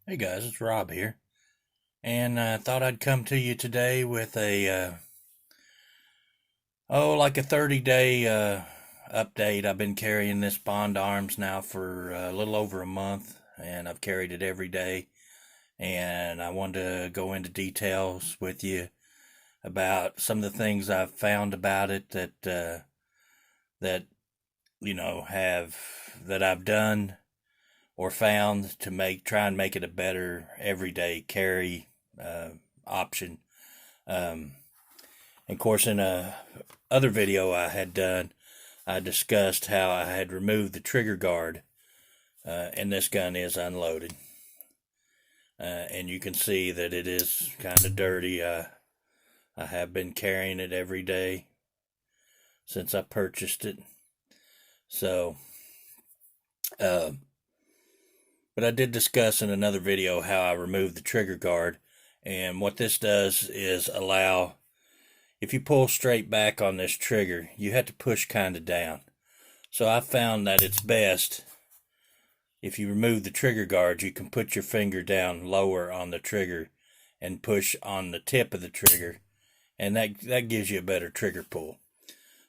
Hey guys, it's Rob here, and I thought I'd come to you today with like a 30-day update. I've been carrying this Bond Arms now for a little over a month, and I've carried it every day. And I wanted to go into details with you about some of the things I've found about it that have that I've done or found to try and make it a better everyday carry option. Um, and of course, in a other video I had done, I discussed how I had removed the trigger guard, and this gun is unloaded. And you can see that it is kind of dirty. I have been carrying it every day since I purchased it. So, uh, but I did discuss in another video how I removed the trigger guard, and what this does is allow, if you pull straight back on this trigger, you have to push kind of down. So I found that it's best if you remove the trigger guard, you can put your finger down lower on the trigger and push on the tip of the trigger, and that gives you a better trigger pull.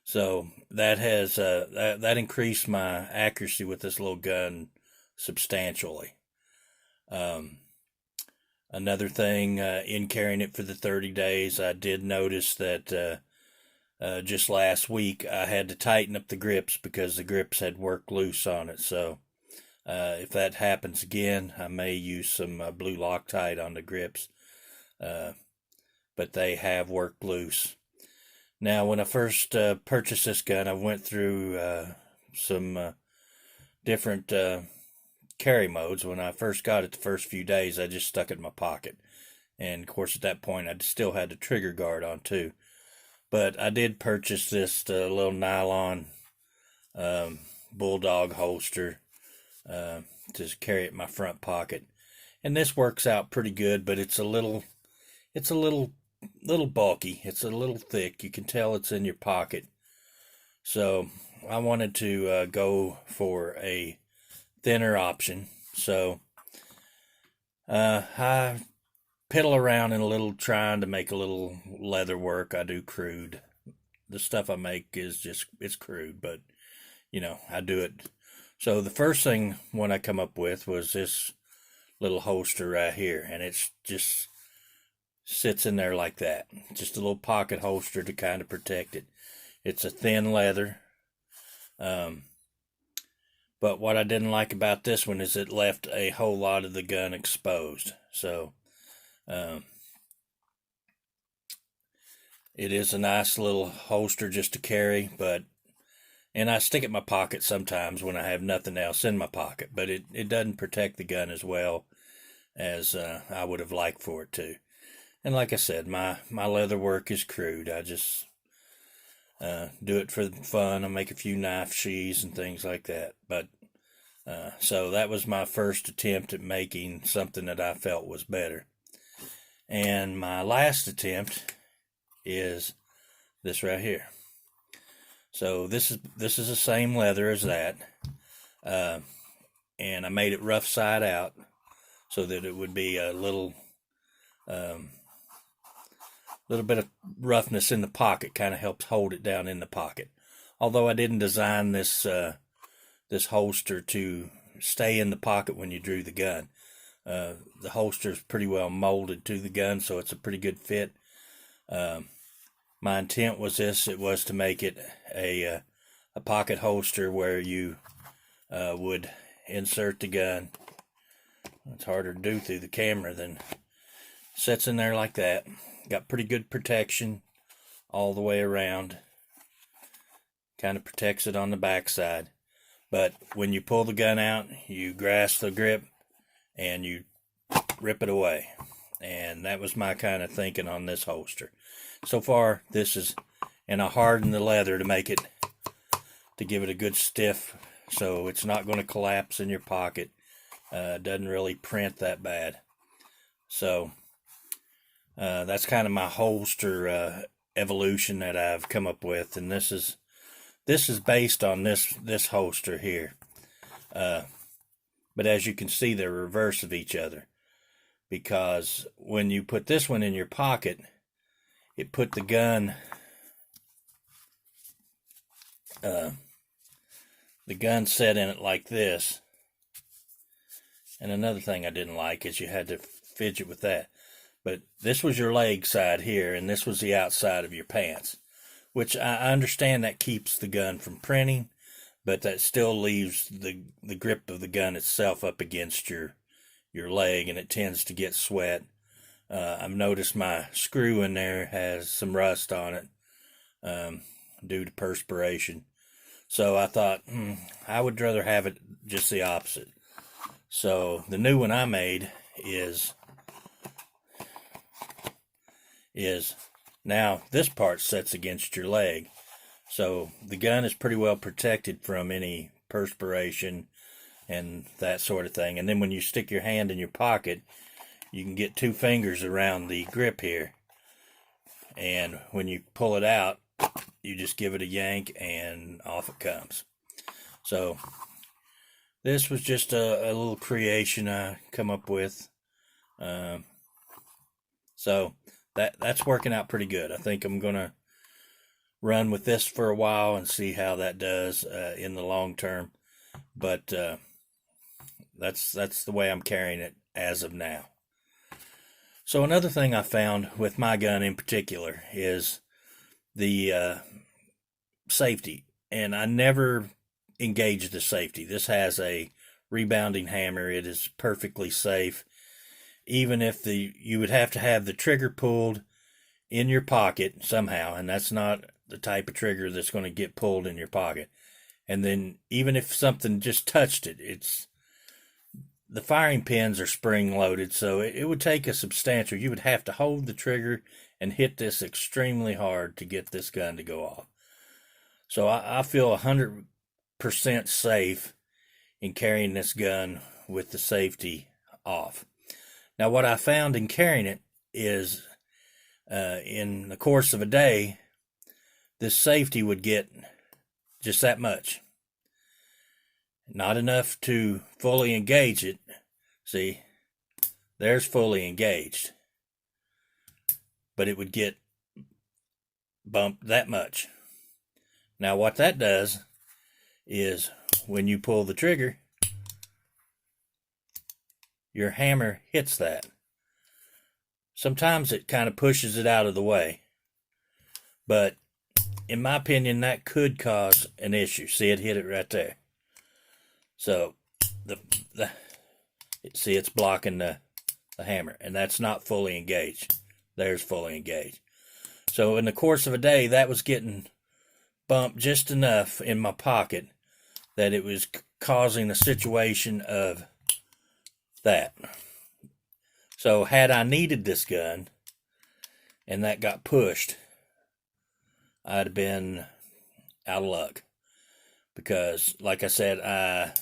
So that has that increased my accuracy with this little gun substantially. Another thing, in carrying it for the 30 days, I did notice that just last week I had to tighten up the grips because the grips had worked loose on it. So if that happens again, I may use some blue Loctite on the grips, but they have worked loose. Now, when I first purchased this gun, I went through some different carry modes. When I first got it the first few days, I just stuck it in my pocket. And of course, at that point, I still had the trigger guard on too. But I did purchase this little nylon bulldog holster to carry it in my front pocket. And this works out pretty good, but it's a little bulky. It's a little thick. You can tell it's in your pocket. So I wanted to go for a thinner option. So I piddle around in a little, trying to make a little leather work. I do crude. The stuff I make is it's crude, but I do it. So the first thing when I come up with was this little holster right here, and it's just sits in there like that. Just a little pocket holster to kind of protect it. It's a thin leather. But what I didn't like about this one is it left a whole lot of the gun exposed. So it is a nice little holster just to carry, and I stick it in my pocket sometimes when I have nothing else in my pocket, but it doesn't protect the gun as well as I would have liked for it to. And like I said, my leather work is crude. I just do it for fun. I make a few knife sheaths and things like that. But so that was my first attempt at making something that I felt was better. And my last attempt is this right here. So this is the same leather as that, and I made it rough side out so that it would be a little bit of roughness in the pocket, kind of helps hold it down in the pocket. Although I didn't design this this holster to stay in the pocket when you drew the gun. The holster is pretty well molded to the gun, so it's a pretty good fit. My intent was it was to make it a pocket holster where you would insert the gun. It's harder to do through the camera than sits in there like that. Got pretty good protection all the way around. Kind of protects it on the backside. But when you pull the gun out, you grasp the grip and you rip it away. And that was my kind of thinking on this holster. So far, and I hardened the leather to give it a good stiff, so it's not going to collapse in your pocket. Doesn't really print that bad. So that's kind of my holster evolution that I've come up with, and this is based on this holster here. But as you can see, they're reverse of each other. because when you put this one in your pocket, it put uh, the gun set in it like this. And another thing I didn't like is you had to fidget with that. But this was your leg side here, and this was the outside of your pants, which I understand that keeps the gun from printing, but that still leaves the grip of the gun itself up against your leg, and it tends to get sweat. I've noticed my screw in there has some rust on it due to perspiration. So I thought, I would rather have it just the opposite. So the new one I made is now this part sets against your leg. So the gun is pretty well protected from any perspiration and that sort of thing. And then when you stick your hand in your pocket, you can get 2 fingers around the grip here. And when you pull it out, you just give it a yank and off it comes. So this was just a little creation I come up with. So that's working out pretty good. I think I'm gonna run with this for a while and see how that does in the long term. But that's the way I'm carrying it as of now. So another thing I found with my gun in particular is the safety, and I never engage the safety. This has a rebounding hammer. It is perfectly safe. Even if you would have to have the trigger pulled in your pocket somehow, and that's not the type of trigger that's going to get pulled in your pocket. And then even if something just touched it, the firing pins are spring loaded, so it would take a substantial, you would have to hold the trigger and hit this extremely hard to get this gun to go off. So I feel 100% safe in carrying this gun with the safety off. Now what I found in carrying it is in the course of a day, this safety would get just that much. Not enough to fully engage it. See, there's fully engaged. But it would get bumped that much. Now what that does is when you pull the trigger, your hammer hits that. Sometimes it kind of pushes it out of the way. But in my opinion, that could cause an issue. See, it hit it right there. So see, it's blocking the hammer, and that's not fully engaged. There's fully engaged. So in the course of a day, that was getting bumped just enough in my pocket that it was causing a situation of that. So had I needed this gun and that got pushed, I'd have been out of luck. Because, like I said, I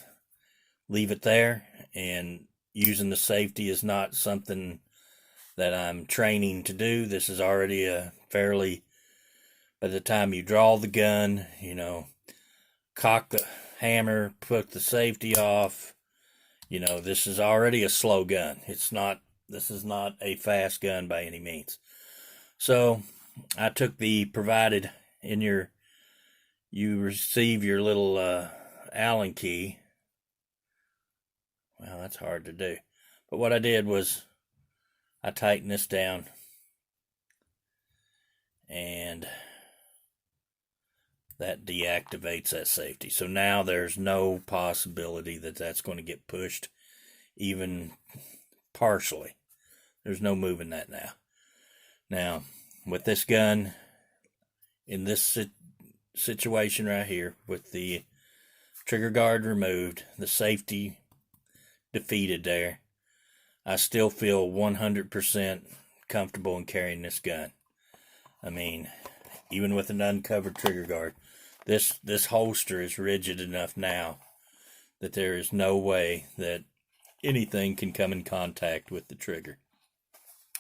leave it there, and using the safety is not something that I'm training to do. This is already a fairly, by the time you draw the gun, cock the hammer, put the safety off, this is already a slow gun. This is not a fast gun by any means. So I took the provided you receive your little Allen key. Well, that's hard to do. But what I did was I tightened this down, and that deactivates that safety. So now there's no possibility that that's going to get pushed even partially. There's no moving that now. Now, with this gun, in this situation right here, with the trigger guard removed, the safety defeated there, I still feel 100% comfortable in carrying this gun. I mean, even with an uncovered trigger guard, this holster is rigid enough now that there is no way that anything can come in contact with the trigger.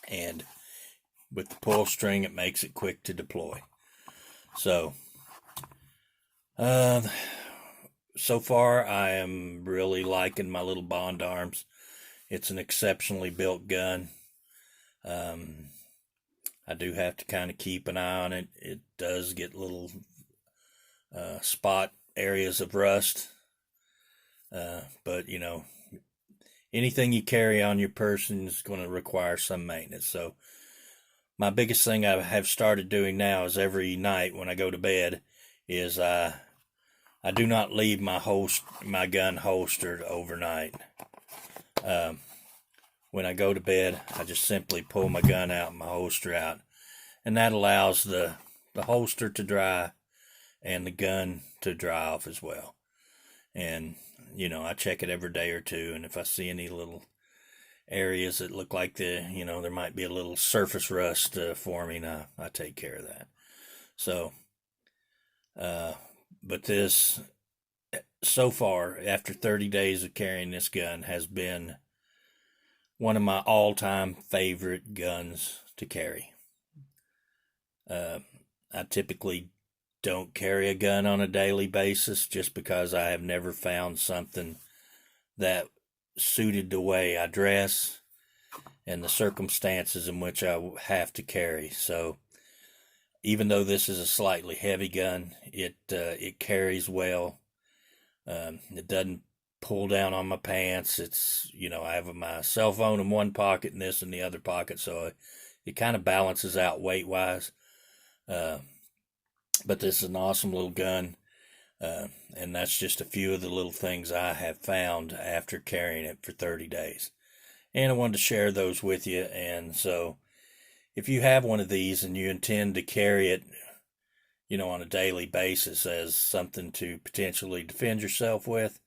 And with the pull string, it makes it quick to deploy. So, so far I am really liking my little Bond arms. It's an exceptionally built gun. Um, I do have to kind of keep an eye on it. It does get little spot areas of rust, but anything you carry on your person is going to require some maintenance. So my biggest thing I have started doing now is every night when I go to bed is I do not leave my gun holstered overnight. Um, when I go to bed, I just simply pull my gun out and my holster out, and that allows the holster to dry and the gun to dry off as well. And I check it every day or two, and if I see any little areas that look like there might be a little surface rust forming, I take care of that. So, but this, so far, after 30 days of carrying this gun, has been one of my all-time favorite guns to carry. I typically don't carry a gun on a daily basis just because I have never found something that suited the way I dress and the circumstances in which I have to carry. So even though this is a slightly heavy gun, it carries well. It doesn't pull down on my pants. It's I have my cell phone in one pocket and this in the other pocket, so it kind of balances out weight wise. But this is an awesome little gun, and that's just a few of the little things I have found after carrying it for 30 days. And I wanted to share those with you. And so if you have one of these and you intend to carry it, on a daily basis as something to potentially defend yourself with,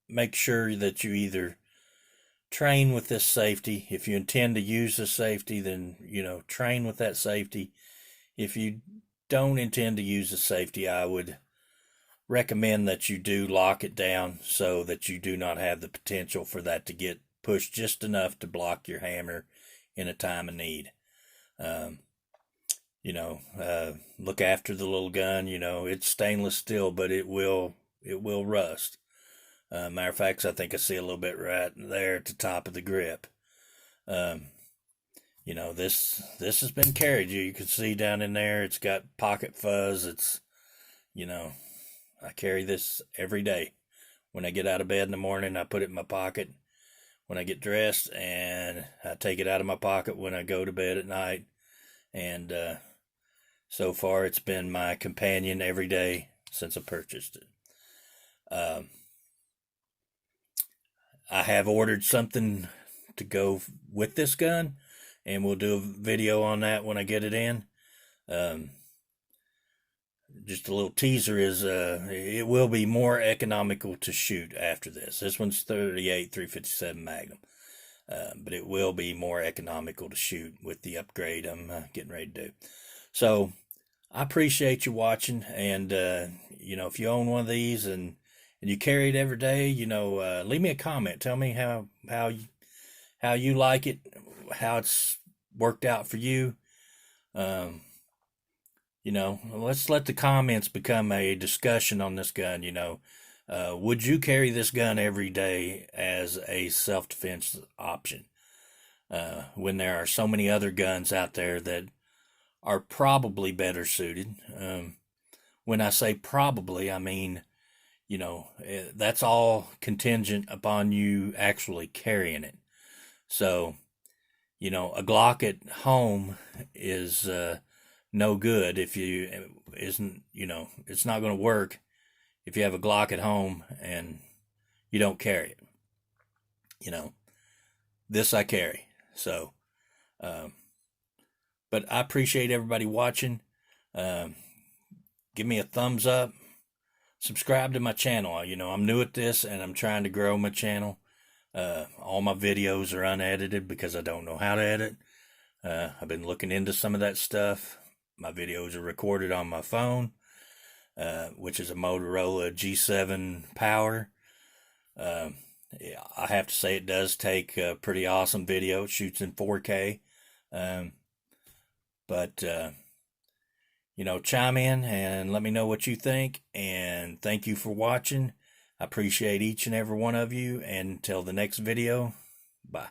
make sure that you either train with this safety. If you intend to use this safety, then, train with that safety. If you don't intend to use the safety, I would recommend that you do lock it down so that you do not have the potential for that to get pushed just enough to block your hammer in a time of need. Look after the little gun. It's stainless steel, but it will rust. Matter of fact, I think I see a little bit right there at the top of the grip. This has been carried. You can see down in there, it's got pocket fuzz. It's, I carry this every day. When I get out of bed in the morning, I put it in my pocket when I get dressed, and I take it out of my pocket when I go to bed at night. And so far, it's been my companion every day since I purchased it. I have ordered something to go with this gun, and we'll do a video on that when I get it in. Just a little teaser is it will be more economical to shoot after this. This one's 38 357 Magnum, but it will be more economical to shoot with the upgrade I'm getting ready to do. So I appreciate you watching, and if you own one of these and you carry it every day, leave me a comment. Tell me how you like it, how it's worked out for you. Let's let the comments become a discussion on this gun. Would you carry this gun every day as a self-defense option? When there are so many other guns out there that are probably better suited. When I say probably, I mean, that's all contingent upon you actually carrying it. So, a Glock at home is no good if it's not going to work if you have a Glock at home and you don't carry it. This I carry. So, but I appreciate everybody watching. Give me a thumbs up. Subscribe to my channel. I'm new at this and I'm trying to grow my channel. All my videos are unedited because I don't know how to edit. I've been looking into some of that stuff. My videos are recorded on my phone, which is a Motorola G7 Power. I have to say it does take a pretty awesome video. It shoots in 4K. But chime in and let me know what you think. And thank you for watching. I appreciate each and every one of you. And until the next video, bye.